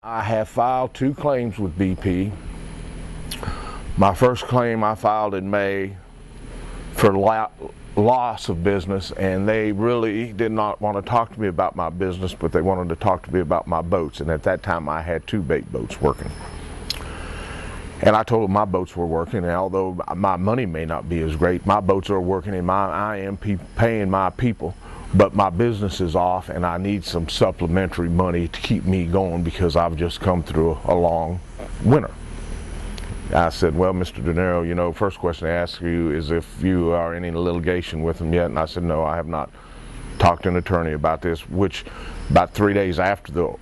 I have filed 2 claims with BP. My first claim I filed in May for loss of business, and they really did not want to talk to me about my business, but they wanted to talk to me about my boats, and at that time I had 2 bait boats working. And I told them my boats were working, and although my money may not be as great, my boats are working, and I am paying my people. But my business is off, and I need some supplementary money to keep me going because I've just come through a long winter. I said, well, Mr. DiNero, you know, first question I ask you is if you are in any litigation with them yet. And I said, no, I have not talked to an attorney about this, which about 3 days after the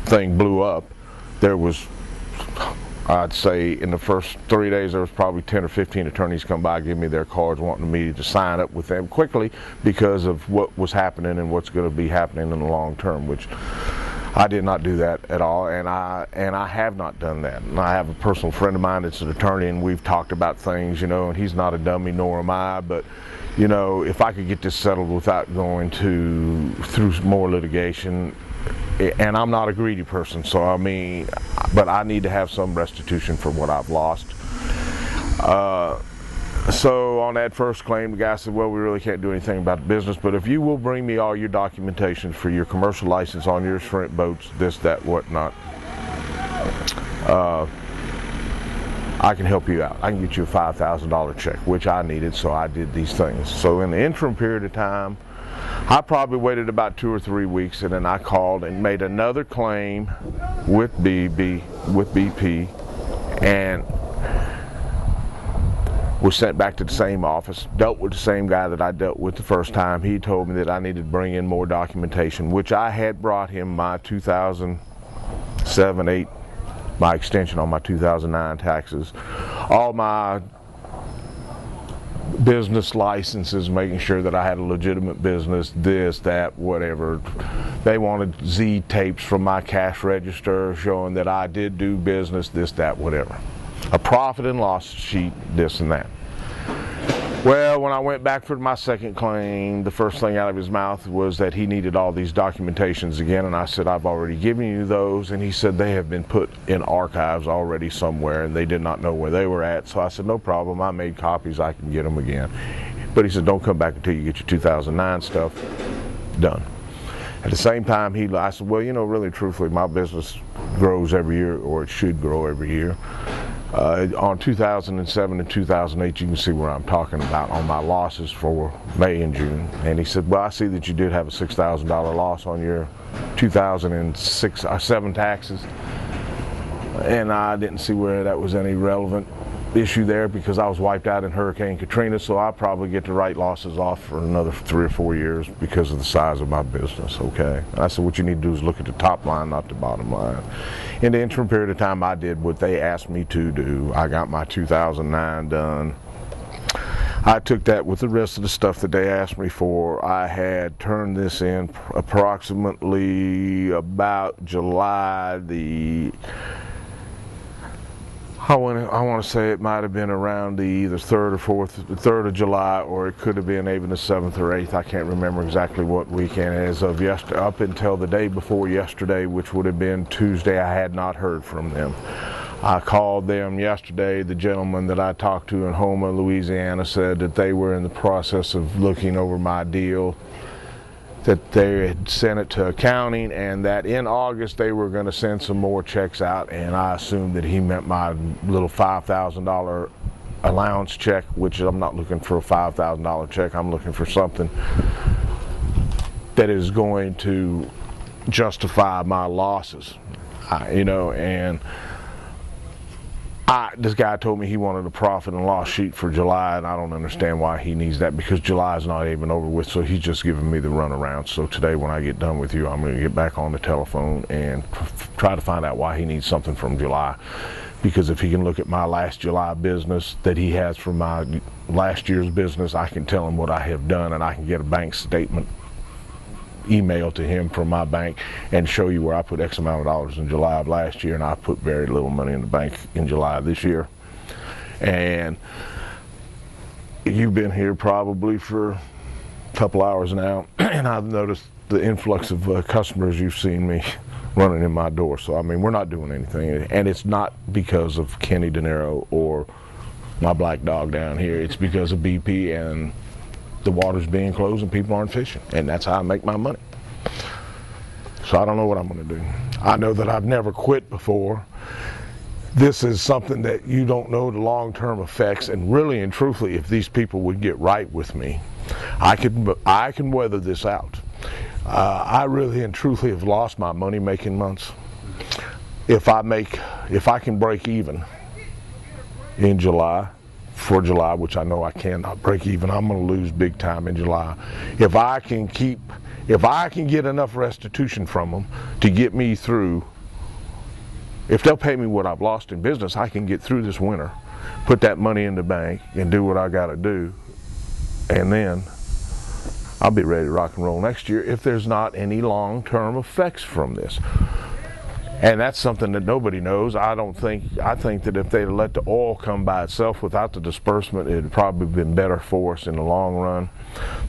thing blew up, there was, I'd say in the first 3 days, there was probably 10 or 15 attorneys come by, give me their cards, wanting me to sign up with them quickly because of what was happening and what's going to be happening in the long term, which I did not do that at all, and I have not done that. And I have a personal friend of mine that's an attorney, and we've talked about things, you know, and he's not a dummy, nor am I, but you know, if I could get this settled without going through more litigation, and I'm not a greedy person, so I mean, but I need to have some restitution for what I've lost. So on that first claim, the guy said, well, we really can't do anything about the business, but if you will bring me all your documentation for your commercial license on your shrimp boats, this, that, whatnot, I can help you out. I can get you a $5,000 check, which I needed, so I did these things. So in the interim period of time, I probably waited about 2 or 3 weeks, and then I called and made another claim with BP, and was sent back to the same office, dealt with the same guy that I dealt with the first time. He told me that I needed to bring in more documentation, which I had brought him my 2007-8, my extension on my 2009 taxes, all my business licenses, making sure that I had a legitimate business, this, that, whatever. They wanted Z tapes from my cash register showing that I did do business, this, that, whatever. A profit and loss sheet, this and that. Well, when I went back for my second claim, the first thing out of his mouth was that he needed all these documentations again, and I said, I've already given you those, and he said they have been put in archives already somewhere, and they did not know where they were at. So I said, no problem, I made copies, I can get them again. But he said, don't come back until you get your 2009 stuff done. At the same time, I said, well, you know, really truthfully, my business grows every year, or it should grow every year. On 2007 and 2008, you can see where I'm talking about on my losses for May and June. And he said, well, I see that you did have a $6,000 loss on your 2007 taxes. And I didn't see where that was any relevant issue there because I was wiped out in Hurricane Katrina, so I'll probably get to write losses off for another 3 or 4 years because of the size of my business, okay? I said, what you need to do is look at the top line, not the bottom line. In the interim period of time, I did what they asked me to do. I got my 2009 done. I took that with the rest of the stuff that they asked me for. I had turned this in approximately about July I want to say it might have been around the either 3rd or 3rd of July, or it could have been even the 7th or 8th. I can't remember exactly what weekend. As of yesterday, up until the day before yesterday, which would have been Tuesday, I had not heard from them. I called them yesterday. The gentleman that I talked to in Houma, Louisiana, said that they were in the process of looking over my deal, that they had sent it to accounting, and that in August they were going to send some more checks out, and I assumed that he meant my little $5,000 allowance check, which I'm not looking for a $5,000 check. I'm looking for something that is going to justify my losses, you know, and this guy told me he wanted a profit and loss sheet for July, and I don't understand why he needs that because July is not even over with, so he's just giving me the runaround. So today when I get done with you, I'm going to get back on the telephone and try to find out why he needs something from July. Because if he can look at my last July business that he has from my last year's business, I can tell him what I have done, and I can get a bank statement email to him from my bank and show you where I put X amount of dollars in July of last year, and I put very little money in the bank in July of this year. And you've been here probably for a couple hours now, and I've noticed the influx of customers you've seen me running in my door. So I mean, we're not doing anything, and it's not because of Kenny DiNero or my black dog down here. It's because of BP and the water's being closed and people aren't fishing, and that's how I make my money. So I don't know what I'm going to do. I know that I've never quit before. This is something that you don't know the long-term effects, and really and truthfully, if these people would get right with me, I can weather this out. I really and truthfully have lost my money-making months. If I can break even in July, for July, which I know I cannot break even, I'm going to lose big time in July. If I can get enough restitution from them to get me through, if they'll pay me what I've lost in business, I can get through this winter, put that money in the bank, and do what I got to do, and then I'll be ready to rock and roll next year if there's not any long-term effects from this. And that's something that nobody knows. I think that if they let the oil come by itself without the disbursement, it'd probably been better for us in the long run.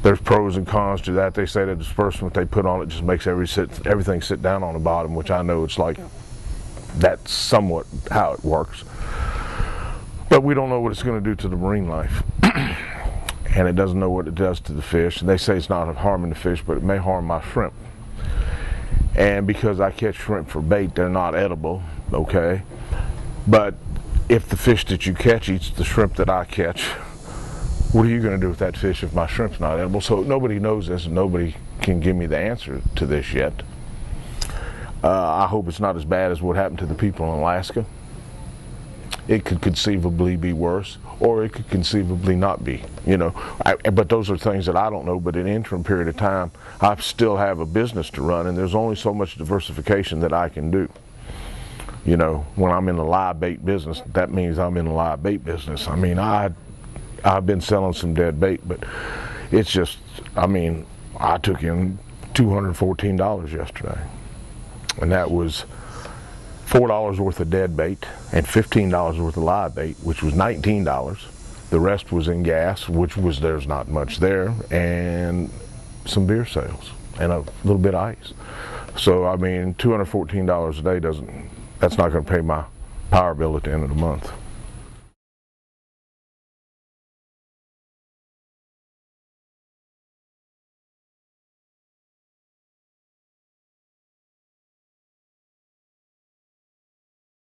There's pros and cons to that. They say the disbursement they put on it just makes everything sit down on the bottom, which I know it's like that's somewhat how it works. But we don't know what it's going to do to the marine life. And it doesn't know what it does to the fish. They say it's not harming the fish, but it may harm my shrimp. And because I catch shrimp for bait, they're not edible, okay? But if the fish that you catch eats the shrimp that I catch, what are you going to do with that fish if my shrimp's not edible? So nobody knows this, and nobody can give me the answer to this yet. I hope it's not as bad as what happened to the people in Alaska. It could conceivably be worse, or it could conceivably not be, you know. But those are things that I don't know. But in an interim period of time, I still have a business to run, and there's only so much diversification that I can do. You know, when I'm in the live bait business, that means I'm in the live bait business. I mean, I've been selling some dead bait, but it's just, I mean, I took in $214 yesterday, and that was $4 worth of dead bait and $15 worth of live bait, which was $19. The rest was in gas, which was, there's not much there, and some beer sales and a little bit of ice. So I mean, $214 a day that's not going to pay my power bill at the end of the month.